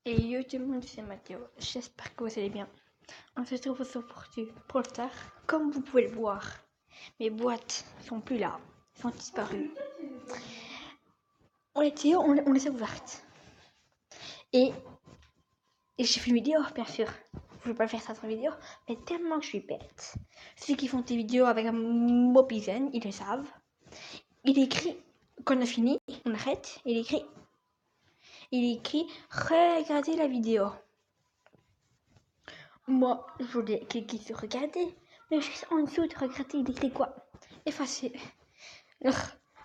Et yo tout le monde, c'est Mathéo. J'espère que vous allez bien. On se retrouve aujourd'hui pour le tard. Comme vous pouvez le voir, mes boîtes sont plus là, sont disparues. On les a ouvertes. Et j'ai fait une vidéo, bien sûr. Je ne vais pas faire ça sur vidéo, mais tellement que je suis bête. Ceux qui font des vidéos avec un mot pisane, ils le savent. Il écrit, quand on a fini, on arrête, il écrit, regardez la vidéo. Moi, je voulais cliquer sur regarder, mais juste en dessous de regarder, il écrit quoi? Effacer. Alors,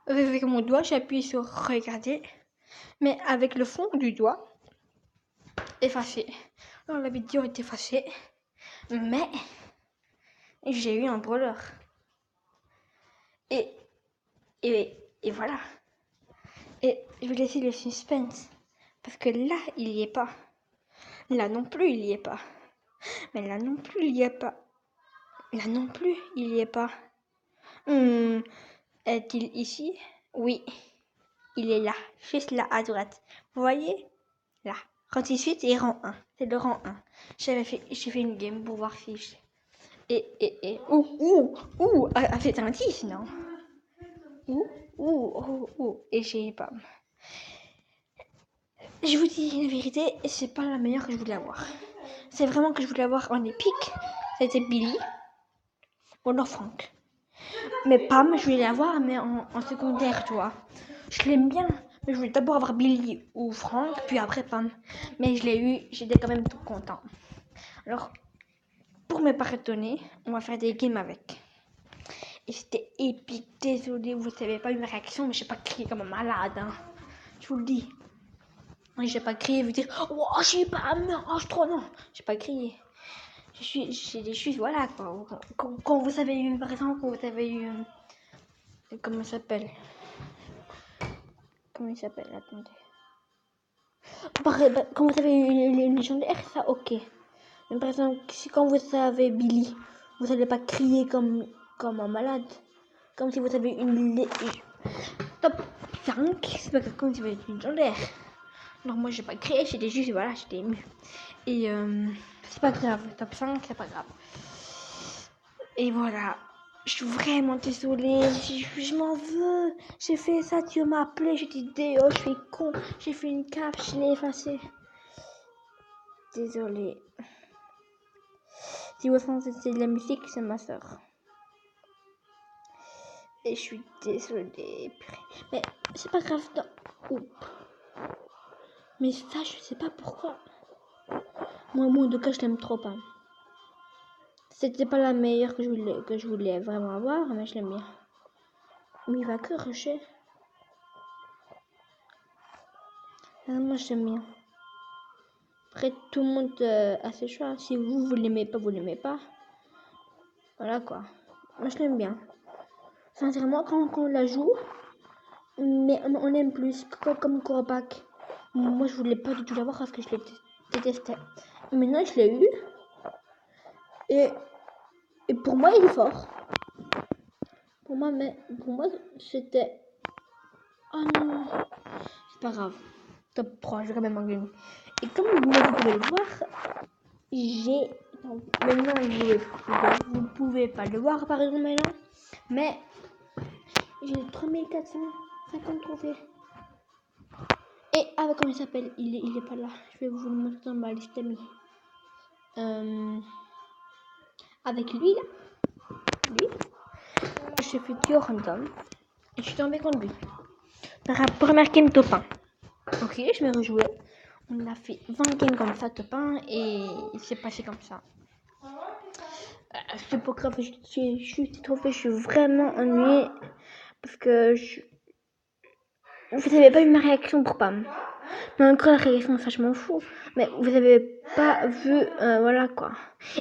avec mon doigt, j'appuie sur regarder, mais avec le fond du doigt, effacer. Alors, la vidéo est effacée, mais j'ai eu un brawler. Et voilà. Et je vais laisser le suspense, parce que là, il n'y est pas. Là non plus, il n'y est pas. Mais là non plus, il n'y est pas. Là non plus, il n'y est pas. Est-il ici? Oui, il est là, juste là à droite. Vous voyez? Là. Quand il suit, c'est rang 1. C'est le rang 1. J'ai fait une game pour voir si je... c'est un 10, non? Et j'ai pas... Je vous dis la vérité, c'est pas la meilleure que je voulais avoir. C'est vraiment que je voulais avoir en épique. C'était Billy. Ou alors Franck. Mais Pam, je voulais l'avoir, mais en secondaire, tu vois. Je l'aime bien, mais je voulais d'abord avoir Billy ou Franck, puis après Pam. Mais je l'ai eu, j'étais quand même tout content. Alors, pour me pas étonner, on va faire des games avec. Et c'était épique. Désolée, vous n'avez pas eu ma réaction, mais j'ai pas crié comme un malade. Hein. Je vous le dis. J'ai pas crié, vous dire, oh, je suis pas, oh, je trop, non. J'ai pas crié. J'ai juste, voilà, quoi. Quand vous avez eu, par exemple, quand vous avez eu, comment ça s'appelle? Comment il s'appelle? Attendez. Quand vous avez une légendaire, ça ok. Mais par exemple, quand vous avez Billy, vous n'allez pas crier comme un malade. Comme si vous avez une top 5, c'est pas comme si vous avez une légendaire. Alors moi j'ai pas crié, j'étais juste, voilà, j'étais ému. Et c'est pas grave, top 5, c'est pas grave. Et voilà. Je suis vraiment désolée, je m'en veux. J'ai fait ça, tu m'as appelé, j'ai dit oh, je suis con. J'ai fait une cap, je l'ai effacée. Désolée. Si vous entendez de la musique, c'est ma soeur. Et je suis désolée. Mais c'est pas grave. Non. Mais ça, je sais pas pourquoi. Moi, en tout cas, je l'aime trop pas. C'était pas la meilleure que je voulais vraiment avoir, mais je l'aime bien. Mais il va que rusher. Moi, je l'aime bien. Après, tout le monde a ses choix. Si vous l'aimez pas, vous l'aimez pas. Voilà quoi. Moi, je l'aime bien. Sincèrement, quand on la joue, mais on aime plus. Comme Corbac. Moi, je voulais pas du tout l'avoir parce que je le détestais. Maintenant, je l'ai eu. Et pour moi, il est fort. Pour moi, c'était... Oh non. C'est pas grave. Top 3, je vais quand même en gagner. Et comme vous pouvez le voir, j'ai... Maintenant, vous ne pouvez pas le voir par exemple maintenant. Mais j'ai 3450 trophées. Et avec comment il s'appelle, il est pas là. Je vais vous le montrer dans ma liste d'amis. Avec lui, là. Lui. J'ai fait duo random. Et je suis tombée contre lui. Première game top 1. Ok, je vais rejouer. On a fait 20 games comme ça, top 1. Et il s'est passé comme ça. C'est pas grave, je suis vraiment ennuyée. Parce que vous avez pas eu ma réaction pour Pam. Mais encore la réaction, ça je m'en fous. Mais vous avez pas vu, voilà quoi.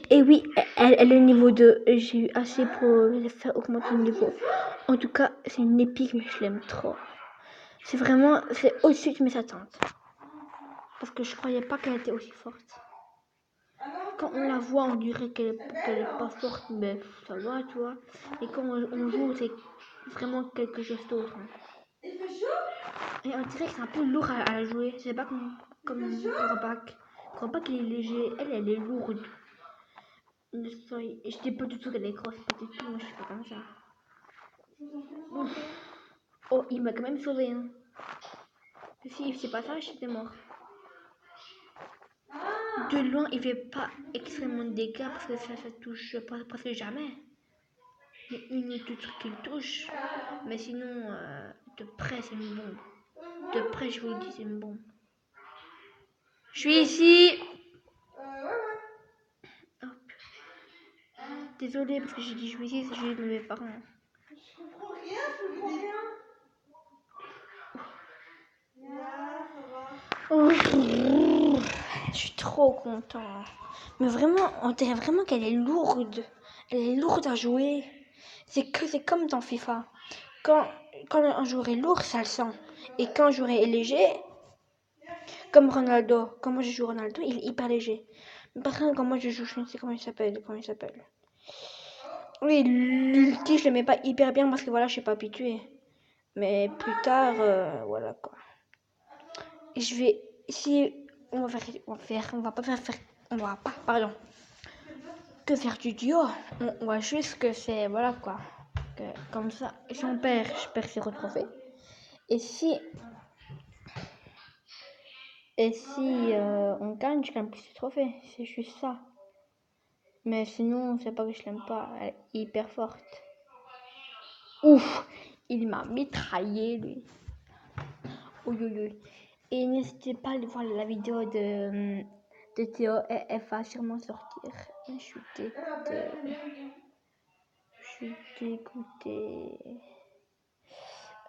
Et oui, elle est niveau 2. J'ai eu assez pour faire augmenter le niveau. En tout cas, c'est une épique, mais je l'aime trop. C'est au-dessus de mes attentes. Parce que je croyais pas qu'elle était aussi forte. Quand on la voit, on dirait qu'elle est pas forte, mais ça va, tu vois. Et quand on joue, c'est vraiment quelque chose d'autre. Hein. Et on dirait que c'est un peu lourd à jouer. C'est pas comme Corbac. Corbac, il est léger. Elle est lourde. Je dis pas du tout qu'elle est grosse, pas du tout. Moi, je suis pas comme ça. Oh, il m'a quand même sauvé. Hein. Si c'est pas ça, j'étais mort. De loin, il fait pas extrêmement de dégâts parce que ça touche presque jamais. Il y a une ou deux trucs qu'il touche. Mais sinon, de près, c'est une bombe. De près, je vous le dis, c'est une bombe. Je suis ici. Hop. Désolée parce que j'ai dit je suis ici, j'ai dit de mes parents. Je comprends rien. Oh, je suis trop content. Mais vraiment, on dirait vraiment qu'elle est lourde. Elle est lourde à jouer. C'est comme dans FIFA. Quand un joueur est lourd, ça le sent. Et quand un joueur est léger, comme Ronaldo, quand moi je joue Ronaldo, il est hyper léger. Mais par contre, quand moi je joue, je ne sais comment il s'appelle. Oui, l'ulti, je le mets pas hyper bien parce que voilà, je suis pas habituée. Mais plus tard, voilà quoi. Et je vais, si on va pas, pardon, que faire du duo. On va juste que c'est, voilà quoi. Que, comme ça, si on perd, je perds 0 trophée. Et si on gagne, je gagne plus de trophées. C'est juste ça. Mais sinon, c'est pas que je l'aime pas. Elle est hyper forte. Ouf, il m'a mitraillé lui. Oui. Et n'hésitez pas à aller voir la vidéo de Théo. Elle va sûrement sortir. Je suis dégoûtée.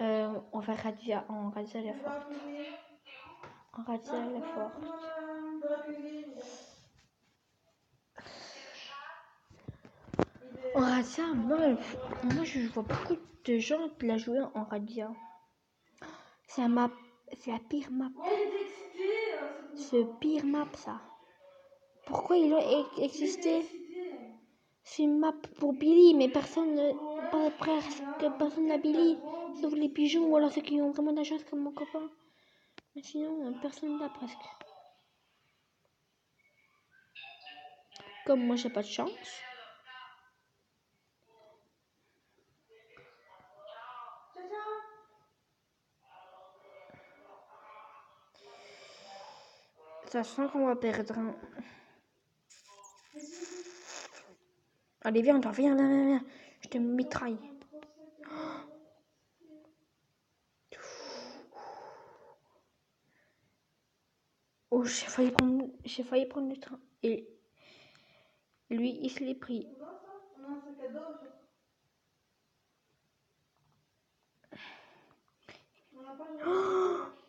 On va Radia. Elle est forte. Radia, elle est forte. En Radia, moi je vois beaucoup de gens la jouer en Radia. C'est la pire map. C'est pire map ça. Pourquoi il a existé? C'est une map pour Billy, mais personne n'a Billy, sauf les pigeons ou alors ceux qui ont vraiment de la chance comme mon copain. Mais sinon, personne n'a presque. Comme moi, j'ai pas de chance. Ça sent qu'on va perdre. Allez, viens. Je te mitraille. Oh, j'ai failli prendre le train. Et lui, il se l'est pris.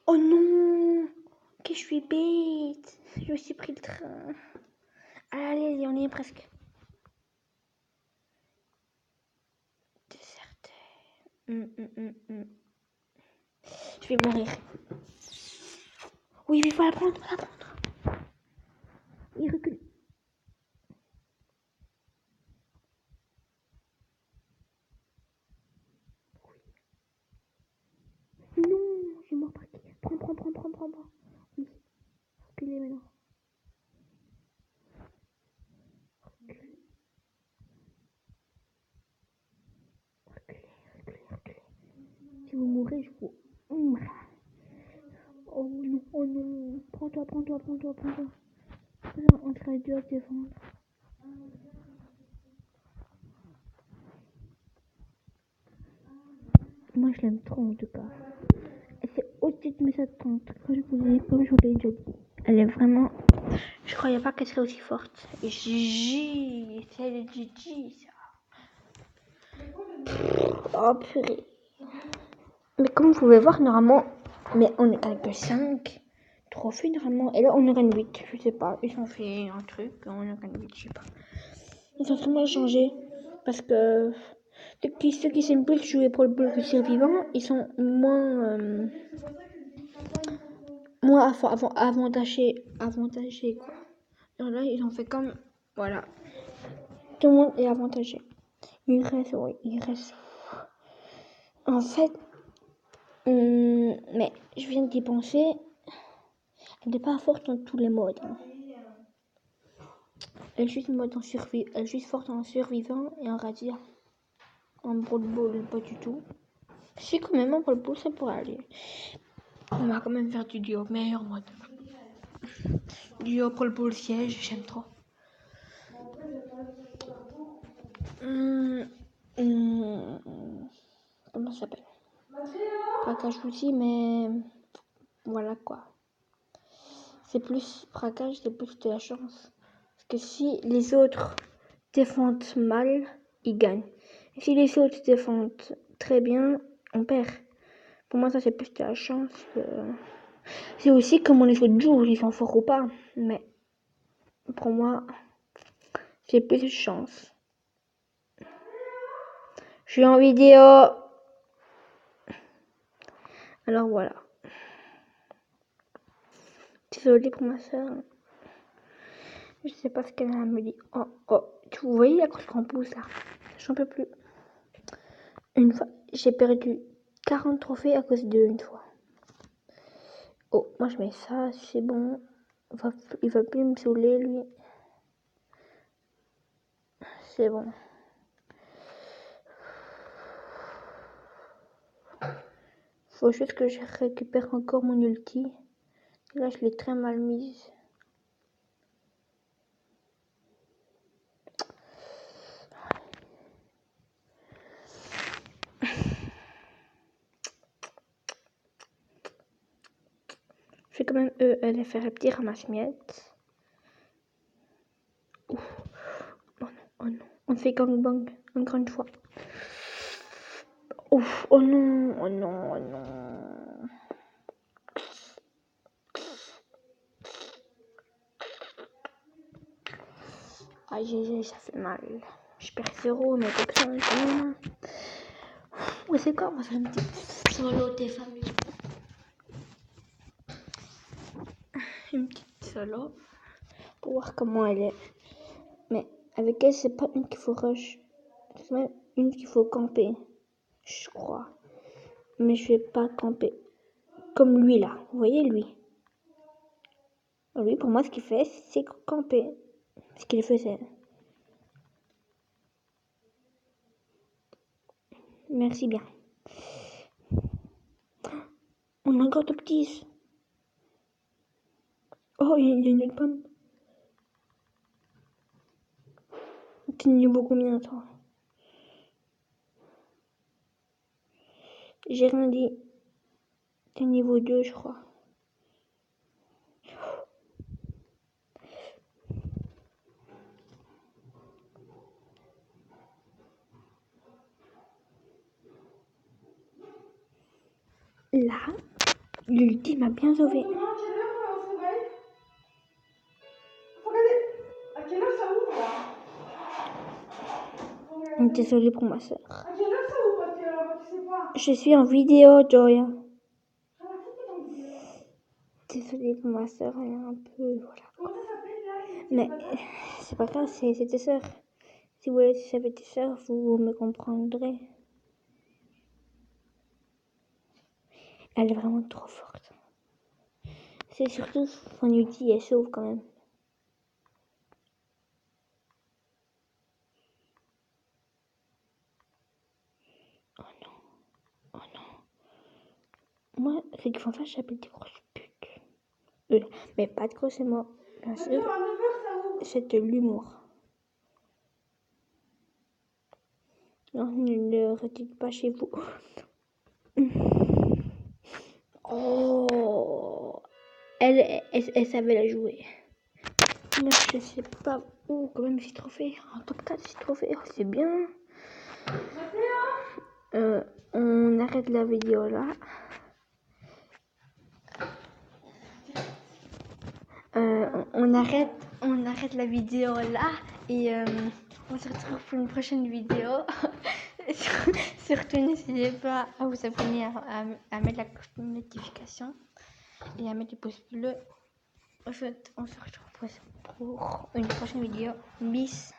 Oh non! Que je suis bête! Je me suis pris le train. Allez, on y est presque. Déserté. Je vais mourir. Oui, il faut la prendre. Il recule. Non, je suis mort par qui? Prends. Oui, reculez maintenant. Reculez. Si vous mourrez, je vous... Oh non. Prends-toi. Là, on serait dû à défendre. Moi, je l'aime trop en tout cas. Et c'est au-dessus de mes attentes. Comme je vous l'ai déjà dit. Elle est vraiment... Je croyais pas qu'elle serait aussi forte. Et Gigi, c'est le Gigi, ça. Oh purée. Mais comme vous pouvez voir, normalement, mais on est avec 5 trophées normalement. Et là, on en gagne 8. Je sais pas. Ils ont fait un truc. On en gagne 8, je sais pas. Ils ont vraiment changé. Parce que ceux qui s'aiment plus jouer pour le bloc survivant, ils sont moins avantagés quoi. Alors là, ils ont fait comme... Voilà. Tout le monde est avantagé. Il reste... En fait, Mais je viens d'y penser. Elle n'est pas forte en tous les modes. Hein. Elle est juste elle est juste forte en survivant et en radiant. En Brawl Ball, pas du tout. Je sais quand même en Brawl Ball, ça pourrait aller. On va quand même faire du duo, meilleur mode. Duo Brawl Ball siège, j'aime trop. Comment ça s'appelle? Braquage outil, mais voilà quoi. C'est plus braquage, c'est plus de la chance. Parce que si les autres défendent mal, ils gagnent. Et si les autres défendent très bien, on perd. Pour moi, ça c'est plus de la chance. C'est aussi comment les autres jouent, ils sont forts ou pas. Mais pour moi, c'est plus de chance. Je suis en vidéo. Alors voilà. Désolée pour ma soeur. Je sais pas ce qu'elle me dit. Oh. Vous voyez la grosse qu'on pousse là? J'en peux plus. Une fois, j'ai perdu 40 trophées à cause d'eux une fois. Oh, moi je mets ça, c'est bon. Il va plus me saouler lui. C'est bon. Faut juste que je récupère encore mon ulti. Là, je l'ai très mal mise. Je vais quand même aller faire un petit ramasse-miettes. Oh non. On fait gangbang encore une fois. Ouf, oh non. Aïe, ça fait mal. Je perds 0, mais comme ça, quand même. Ouais, c'est quoi? On va faire une petite solo des familles. Une petite solo. Pour voir comment elle est. Mais avec elle, c'est pas une qu'il faut rush. C'est même une qu'il faut camper. Je crois. Mais je vais pas camper. Comme lui là. Vous voyez lui? Lui, pour moi, ce qu'il fait, c'est camper. Ce qu'il faisait. Merci bien. On a encore de petits. Oh, il y a une autre pomme. T'es niveau combien, toi? J'ai rien dit. T'es niveau 2, je crois. Là, l'ulti m'a bien sauvé. Demain, à quelle heure on se réveille? Faut regarder. À quelle heure ça ouvre là? Désolée pour ma soeur. À quelle heure ça ouvre? Parce que tu sais pas. Je suis en vidéo, Joya. Ah, c'est qui ton vidéo? Désolée pour ma soeur, elle est un peu... Voilà. Comment ça s'appelle là? Mais c'est pas grave, c'est tes soeurs. Si vous voulez savoir tes soeurs, vous me comprendrez. Elle est vraiment trop forte. C'est surtout son ulti, elle sauve quand même. Oh non. Moi, ceux qui font ça, j'appelle des grosses putes. Mais pas de gros, c'est moi. Bien sûr, À 9h ça ouvre. c'est de l'humour. Non, ne le redites pas chez vous. Oh, elle savait la jouer. Moi, je sais pas où, quand même 6 trophées. En top 4, 6 trophées, c'est bien. On arrête la vidéo là. On arrête la vidéo là et on se retrouve pour une prochaine vidéo. Surtout n'hésitez pas à vous abonner, à mettre la notification et à mettre le pouce bleu. En fait, on se retrouve pour une prochaine vidéo. Bis.